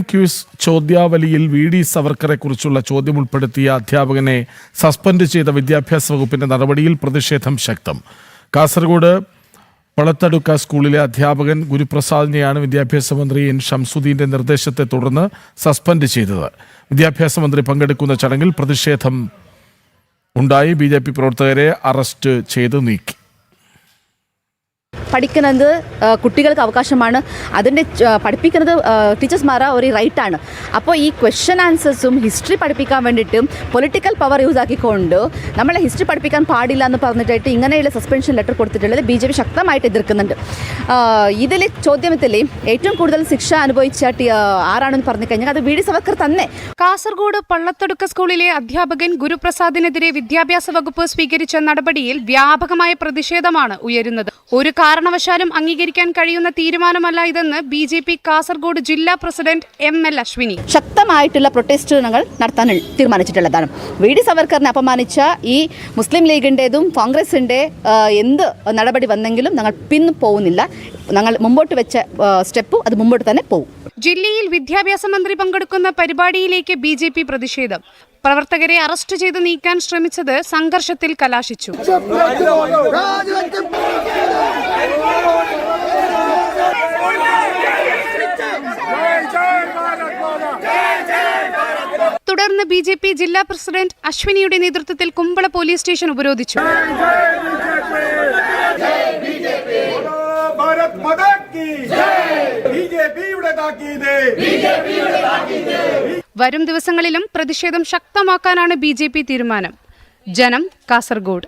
Quiz ചോദ്യാവലിയിൽ VD. സവർക്കറെ കുറിച്ചുള്ള ചോദ്യം ഉൾപ്പെടുത്തിയ അധ്യാപകനെ സസ്പെൻഡ് ചെയ്ത വിദ്യാഭ്യാസ വകുപ്പിന്റെ നടപടിയിൽ പ്രതിഷേധം ശക്തം. കാസർഗോഡ് പളത്തടുക്ക സ്കൂളിലെ അധ്യാപകൻ ഗുരുപ്രസാദിനെയാണ് വിദ്യാഭ്യാസ മന്ത്രി എൻ ഷംസുദ്ദീന്റെ നിർദ്ദേശത്തെ തുടർന്ന് സസ്പെൻഡ് ചെയ്തത്. വിദ്യാഭ്യാസ മന്ത്രി പങ്കെടുക്കുന്ന ചടങ്ങിൽ പ്രതിഷേധം ഉണ്ടായി. ബി.ജെ.പി. പ്രവർത്തകരെ അറസ്റ്റ് ചെയ്ത് നീക്കി. പഠിക്കുന്നത് കുട്ടികൾക്ക് അവകാശമാണ്. അതിൻ്റെ പഠിപ്പിക്കുന്നത് ടീച്ചേഴ്സ്മാരെ ഒരു റൈറ്റാണ്. അപ്പോൾ ഈ ക്വസ്റ്റ്യൻ ആൻസേഴ്സും ഹിസ്റ്ററി പഠിപ്പിക്കാൻ വേണ്ടിയിട്ട് പൊളിറ്റിക്കൽ പവർ യൂസ് ആക്കിക്കൊണ്ട് നമ്മളെ ഹിസ്റ്ററി പഠിപ്പിക്കാൻ പാടില്ല എന്ന് പറഞ്ഞിട്ടായിട്ട് ഇങ്ങനെയുള്ള സസ്പെൻഷൻ ലെറ്റർ കൊടുത്തിട്ടുള്ളത് ബി.ജെ.പി. ശക്തമായിട്ട് എതിർക്കുന്നുണ്ട്. ഇതിൽ ചോദ്യത്തിൽ ഏറ്റവും കൂടുതൽ ശിക്ഷ അനുഭവിച്ച ആരാണെന്ന് പറഞ്ഞു കഴിഞ്ഞാൽ അത് വി.ഡി. സവർക്കർ തന്നെ. കാസർഗോഡ് പള്ളത്തടുക്ക സ്കൂളിലെ അധ്യാപകൻ ഗുരുപ്രസാദിനെതിരെ വിദ്യാഭ്യാസ വകുപ്പ് സ്വീകരിച്ച നടപടിയിൽ വ്യാപകമായ പ്രതിഷേധമാണ് ഉയരുന്നത്. ഒരു കാരണവശാലും അംഗീകരിക്കാൻ കഴിയുന്ന തീരുമാനമല്ല ഇതെന്ന് ബി.ജെ.പി. കാസർഗോഡ് ജില്ലാ പ്രസിഡന്റ് എം.എൽ. അശ്വിനി ശക്തമായിട്ടുള്ള പ്രൊട്ടസ്റ്റ് ഞങ്ങൾ നടത്താൻ തീരുമാനിച്ചിട്ടുള്ളതാണ്. വി.ഡി. സവർക്കറിനെ അപമാനിച്ച ഈ മുസ്ലിം ലീഗിൻ്റെതും കോൺഗ്രസിൻ്റെ എന്ത് നടപടി വന്നെങ്കിലും ഞങ്ങൾ പോകുന്നില്ല. ഞങ്ങൾ മുമ്പോട്ട് വെച്ച സ്റ്റെപ്പ് അത് മുമ്പോട്ട് തന്നെ പോകും. ജില്ലയിൽ വിദ്യാഭ്യാസ മന്ത്രി പങ്കെടുക്കുന്ന പരിപാടിയിലേക്ക് ബി.ജെ.പി. പ്രതിഷേധം. പ്രവർത്തകരെ അറസ്റ്റ് ചെയ്ത് നീക്കാൻ ശ്രമിച്ചത് സംഘർഷത്തിൽ കലാശിച്ചു. തുടർന്ന് ബി.ജെ.പി. ജില്ലാ പ്രസിഡന്റ് അശ്വിനിയുടെ നേതൃത്വത്തിൽ കുമ്പള പോലീസ് സ്റ്റേഷൻ ഉപരോധിച്ചു. വരും ദിവസങ്ങളിലും പ്രതിഷേധം ശക്തമാക്കാനാണ് ബി.ജെ.പി. തീരുമാനം. ജനം, കാസർഗോഡ്.